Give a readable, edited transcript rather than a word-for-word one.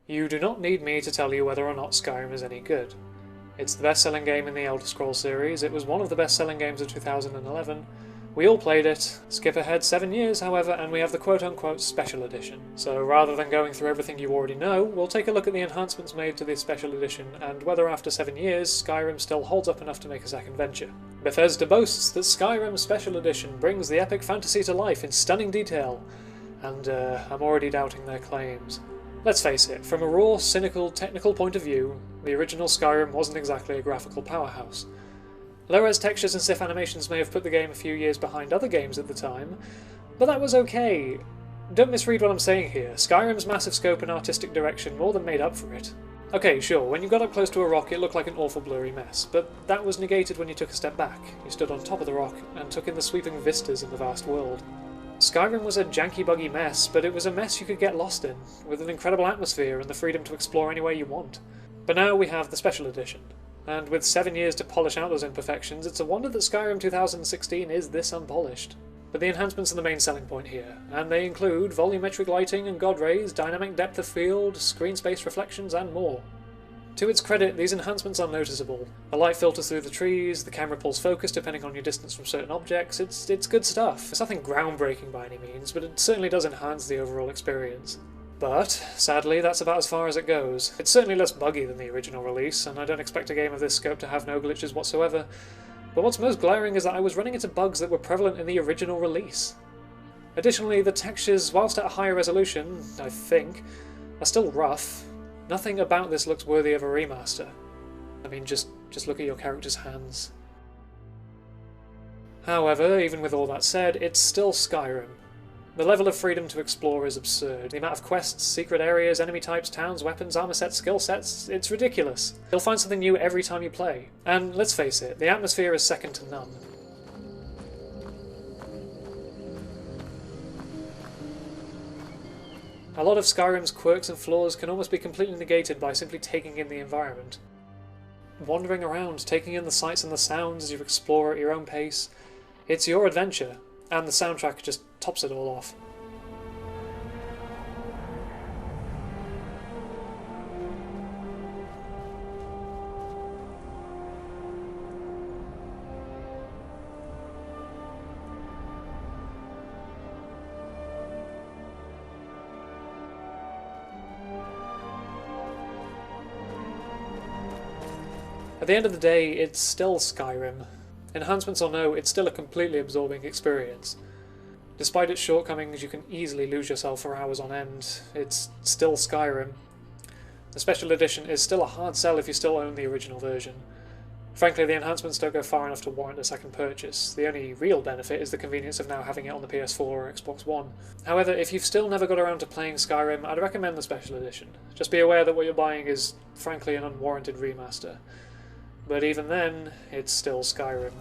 You do not need me to tell you whether or not Skyrim is any good. It's the best-selling game in the Elder Scrolls series, it was one of the best-selling games of 2011, we all played it. Skip ahead 7 years, however, and we have the quote-unquote special edition. So rather than going through everything you already know, we'll take a look at the enhancements made to the special edition, and whether after 7 years, Skyrim still holds up enough to make a second venture. Bethesda boasts that Skyrim Special Edition brings the epic fantasy to life in stunning detail, and I'm already doubting their claims. Let's face it, from a raw, cynical, technical point of view, the original Skyrim wasn't exactly a graphical powerhouse. Low-res textures and stiff animations may have put the game a few years behind other games at the time, but that was okay. Don't misread what I'm saying here, Skyrim's massive scope and artistic direction more than made up for it. Okay, sure, when you got up close to a rock it looked like an awful blurry mess, but that was negated when you took a step back. You stood on top of the rock and took in the sweeping vistas of the vast world. Skyrim was a janky buggy mess, but it was a mess you could get lost in, with an incredible atmosphere and the freedom to explore any way you want. But now we have the special edition. And with 7 years to polish out those imperfections, it's a wonder that Skyrim 2016 is this unpolished. But the enhancements are the main selling point here, and they include volumetric lighting and god rays, dynamic depth of field, screen space reflections, and more. To its credit, these enhancements are noticeable. The light filters through the trees, the camera pulls focus depending on your distance from certain objects, it's good stuff. It's nothing groundbreaking by any means, but it certainly does enhance the overall experience. But, sadly, that's about as far as it goes. It's certainly less buggy than the original release, and I don't expect a game of this scope to have no glitches whatsoever, but what's most glaring is that I was running into bugs that were prevalent in the original release. Additionally, the textures, whilst at a higher resolution, I think, are still rough. Nothing about this looks worthy of a remaster. I mean, just look at your character's hands. However, even with all that said, it's still Skyrim. The level of freedom to explore is absurd. The amount of quests, secret areas, enemy types, towns, weapons, armor sets, skill sets, it's ridiculous. You'll find something new every time you play. And let's face it, the atmosphere is second to none. A lot of Skyrim's quirks and flaws can almost be completely negated by simply taking in the environment. Wandering around, taking in the sights and the sounds as you explore at your own pace, it's your adventure, and the soundtrack just tops it all off. At the end of the day, it's still Skyrim. Enhancements or no, it's still a completely absorbing experience. Despite its shortcomings, you can easily lose yourself for hours on end. It's still Skyrim. The special edition is still a hard sell if you still own the original version. Frankly, the enhancements don't go far enough to warrant a second purchase. The only real benefit is the convenience of now having it on the PS4 or Xbox One. However, if you've still never got around to playing Skyrim, I'd recommend the special edition. Just be aware that what you're buying is, frankly, an unwarranted remaster. But even then, it's still Skyrim.